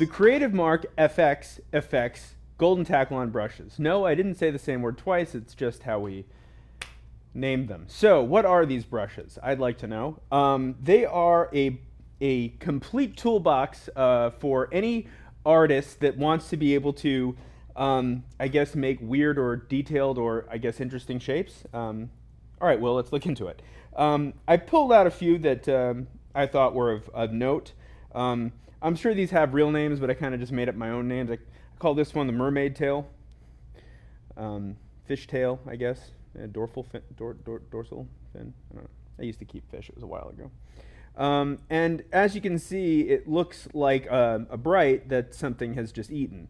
the Creative Mark FX Effects Golden Taklon brushes. No, I didn't say the same word twice. It's just how we named them. So, what are these brushes? I'd like to know. They are a complete toolbox for any artist that wants to be able to, I guess, make weird or detailed or, I guess, interesting shapes. All right, well, let's look into it. I pulled out a few that I thought were of note. I'm sure these have real names, but I kind of just made up my own names. I call this one the Mermaid Tail. Fish tail, I guess. Dorsal fin. Dorsal fin. I don't know. I used to keep fish. It was a while ago. And as you can see, it looks like a bright that something has just eaten.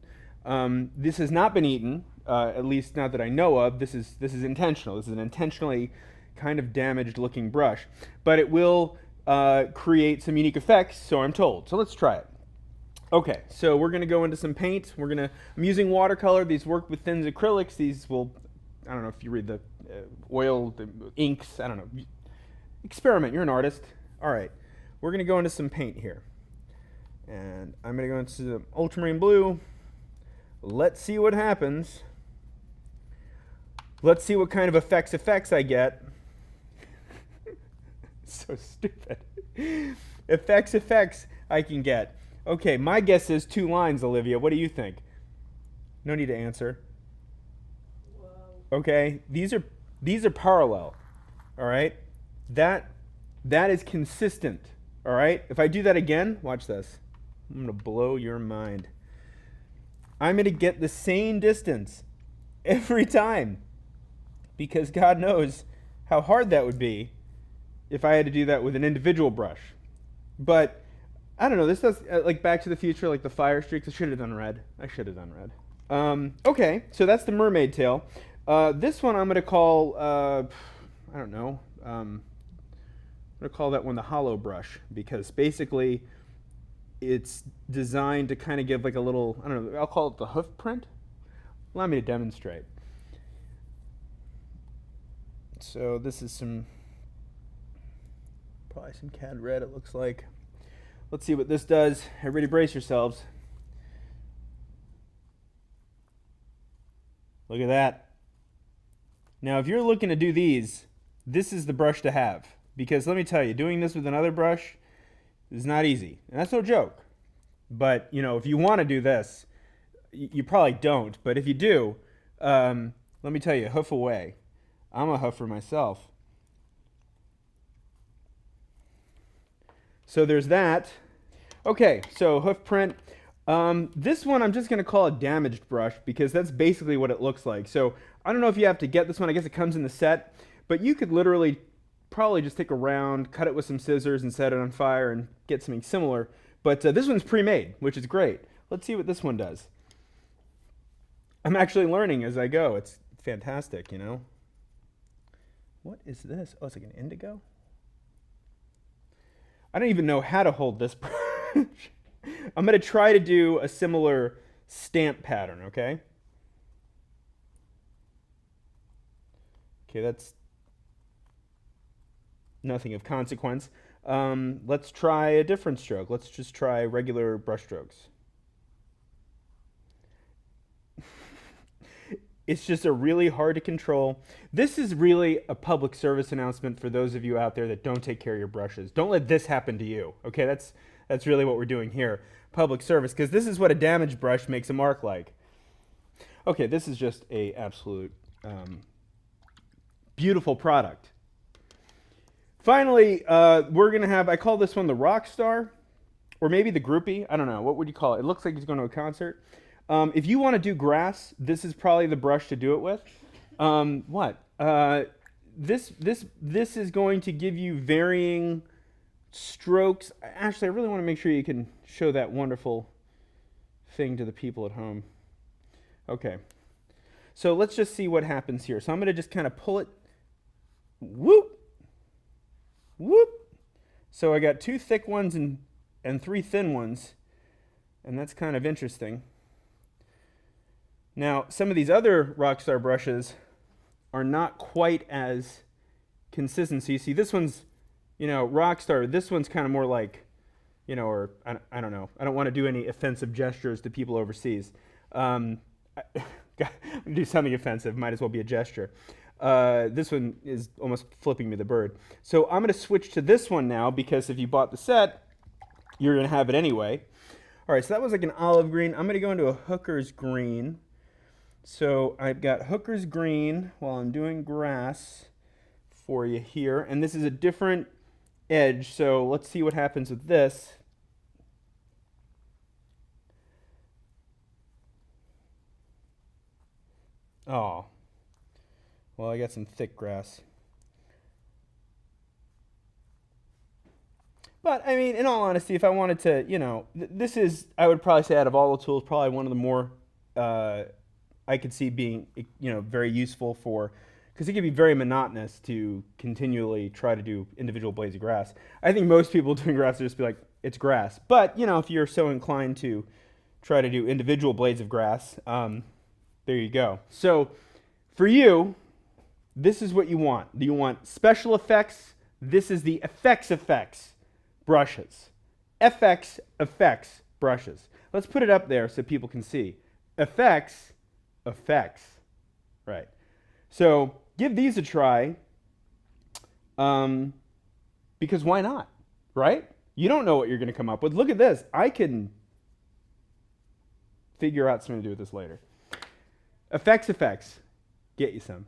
This has not been eaten, at least not that I know of. This is intentional. This is an intentionally kind of damaged-looking brush, but it will create some unique effects, so I'm told. So let's try it. Okay, so we're gonna go into some paint. I'm using watercolor. These work with thin acrylics. These will, I don't know if you read the oil, the inks. I don't know. Experiment. You're an artist. All right, we're gonna go into some paint here, and I'm gonna go into the ultramarine blue. Let's see what happens. Let's see what kind of effects I get. So stupid. Effects I can get. Okay, my guess is 2 lines, Olivia. What do you think? No need to answer. Okay, these are parallel. All right, that is consistent. All right, if I do that again, watch this. I'm gonna blow your mind. I'm gonna get the same distance every time, because God knows how hard that would be if I had to do that with an individual brush. But I don't know. This does like Back to the Future, like the fire streaks. I should have done red. Okay, so that's the Mermaid Tail. This one I'm going to call, I don't know, I'm going to call that one the hollow brush, because basically it's designed to kind of give like a little, I don't know, I'll call it the Hoofprint. Allow me to demonstrate. So this is probably some cad red, it looks like. Let's see what this does. Everybody brace yourselves. Look at that. Now, if you're looking to do these, this is the brush to have. Because let me tell you, doing this with another brush is not easy. And that's no joke. But, you know, if you want to do this, you probably don't. But if you do, let me tell you, hoof away. I'm a hoofer myself. So there's that. Okay, so Hoofprint. This one I'm just going to call a damaged brush, because that's basically what it looks like. So I don't know if you have to get this one. I guess it comes in the set. But you could literally probably just take a round, cut it with some scissors, and set it on fire and get something similar. But this one's pre-made, which is great. Let's see what this one does. I'm actually learning as I go. It's fantastic, you know. What is this? Oh, it's like an indigo? I don't even know how to hold this brush. I'm going to try to do a similar stamp pattern, okay? Okay, that's nothing of consequence. Let's try a different stroke. Let's just try regular brush strokes. It's just a really hard to control. This is really a public service announcement for those of you out there that don't take care of your brushes. Don't let this happen to you. Okay, that's really what we're doing here. Public service, because this is what a damaged brush makes a mark like. Okay, this is just a absolute beautiful product. Finally, we're going to have, I call this one the Rockstar, or maybe the Groupie. I don't know. What would you call it? It looks like he's going to a concert. If you want to do grass, this is probably the brush to do it with. This is going to give you varying strokes. Actually, I really want to make sure you can show that wonderful thing to the people at home. Okay. So let's just see what happens here. So I'm going to just kind of pull it. Whoop. Whoop. So I got 2 thick ones and 3 thin ones. And that's kind of interesting. Now, some of these other Rockstar brushes are not quite as consistent. So you see, this one's, you know, Rockstar. This one's kind of more like you know, or I don't know. I don't want to do any offensive gestures to people overseas. Do something offensive. Might as well be a gesture. This one is almost flipping me the bird. So I'm going to switch to this one now because if you bought the set, you're going to have it anyway. All right, so that was like an olive green. I'm going to go into a hooker's green. So I've got hooker's green while I'm doing grass for you here. And this is a different edge, so let's see what happens with this. Oh, well, I got some thick grass. But, I mean, in all honesty, if I wanted to, you know, this is, I would probably say out of all the tools, probably one of the more I could see being, you know, very useful for, because it can be very monotonous to continually try to do individual blades of grass. I think most people doing grass would just be like, it's grass. But, you know, if you're so inclined to try to do individual blades of grass, there you go. So, for you, this is what you want. Do you want special effects? This is the effects brushes. effects brushes. Let's put it up there so people can see. Effects. Right. So give these a try. Because why not? Right? You don't know what you're going to come up with. Look at this. I can figure out something to do with this later. Effects. Get you some.